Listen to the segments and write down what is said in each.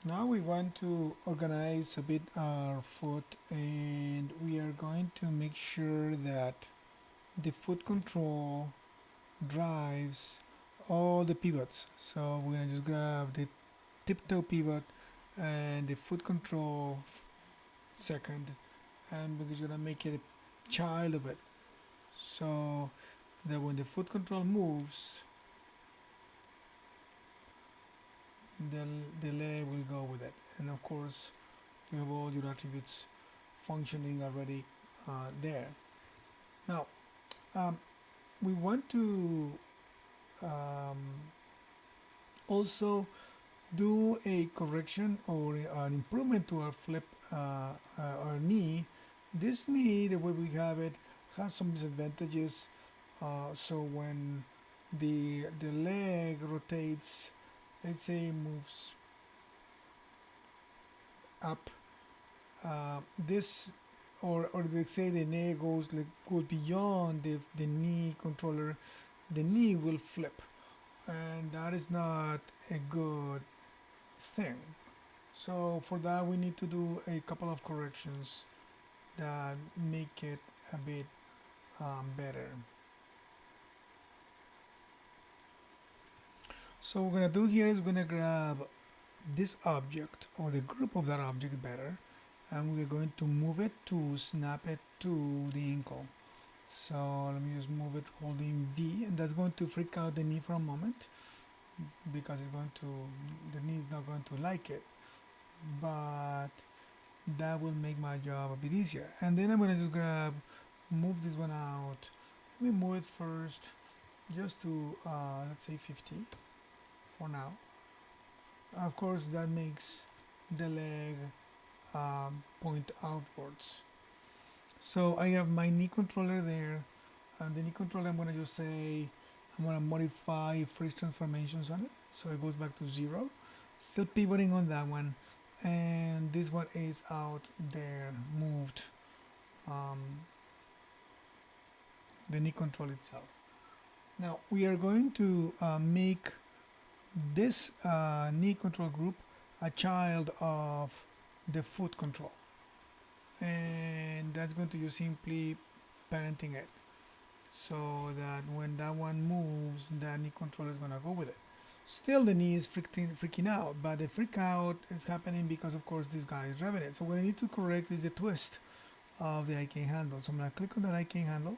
Now we want to organize a bit our foot, and we are going to make sure that the foot control drives all the pivots. So we're gonna just grab the tiptoe pivot and the foot control second, and we're just gonna make it a child of it. So that when the foot control moves, the, the leg will go with it. And of course, you have all your attributes functioning already there. Now, um, we want to um, also do a correction or an improvement to our flip, our knee. This knee, the way we have it, has some disadvantages. So when the leg rotates, let's say moves up, this or let's say the knee goes beyond the knee controller, the knee will flip, and that is not a good thing. So for that we need to do a couple of corrections that make it a bit better. So what we're gonna do here is we're gonna grab this object or the group of that object better, and we're going to move it to snap it to the ankle. So let me just move it holding V, and that's going to freak out the knee for a moment because the knee is not going to like it, but that will make my job a bit easier. And then I'm going to just move this one out. Let me move it first just to, let's say 50 for now. Of course, that makes the leg point outwards. So I have my knee controller there, and the knee controller I'm going to just say I'm going to modify freeze transformations on it, so it goes back to 0. Still pivoting on that one, and this one is out there, moved, um, the knee control itself. Now we are going to make this knee control group a child of the foot control, and that's going to just simply parenting it, so that when that one moves, the knee controller is going to go with it. Still, the knee is freaking out, but the freak out is happening because, of course, this guy is revving it. So what I need to correct is the twist of the IK handle. So I'm going to click on that IK handle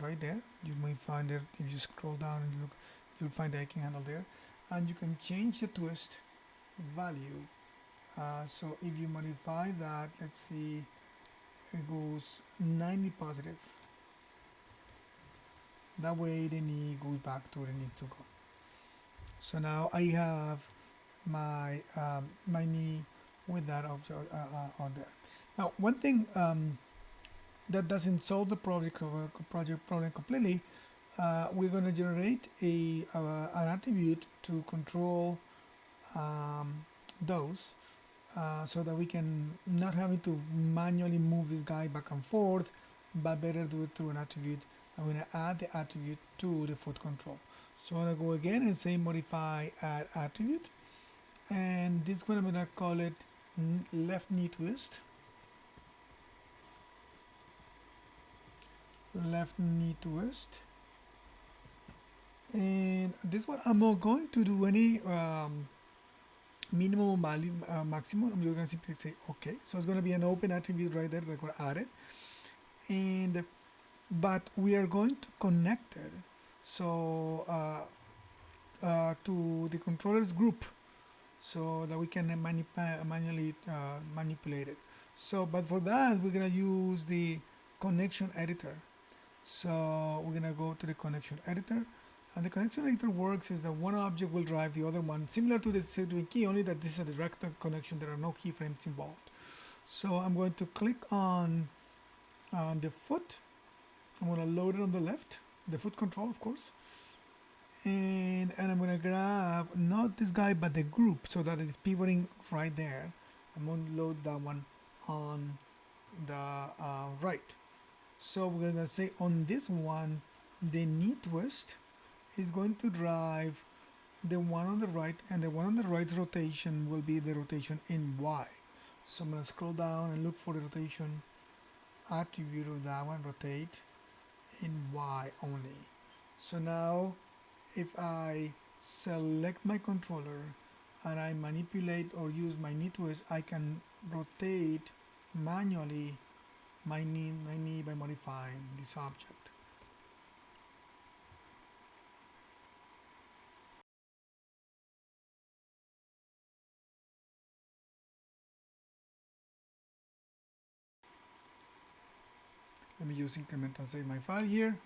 right there. You may find it if you scroll down and you look, you'll find the IK handle there, and you can change the twist value. So if you modify that, let's see, it goes 90 positive. That way the knee goes back to where it needs to go. So now I have my knee with that object on there. Now one thing that doesn't solve the project problem completely, we're going to generate an attribute to control those, so that we can not having to manually move this guy back and forth, but better do it through an attribute. I'm going to add the attribute to the foot control. So I'm going to go again and say modify add attribute, and this one I'm going to call it left knee twist. Left knee twist. And this one I'm not going to do any minimum value, maximum. I'm just going to simply say okay. So it's going to be an open attribute right there. We're going to add it, and but we are going to connect it so to the controllers group, so that we can manually manipulate it. So but for that we're going to use the connection editor. So we're going to go to the connection editor, and the connection editor works is that one object will drive the other one, similar to the Sylvia key, only that this is a direct connection. There are no keyframes involved. So I'm going to click on the foot. I'm going to load it on the left, the foot control, of course. And I'm going to grab not this guy, but the group, so that it's pivoting right there. I'm going to load that one on the right. So we're going to say on this one, the knee twist is going to drive the one on the right, and the one on the right rotation will be the rotation in Y. So I'm going to scroll down and look for the rotation attribute of that one, rotate in Y only. So now if I select my controller and I manipulate or use my knee twist, I can rotate manually my knee by modifying this object. Let me just increment and save my file here.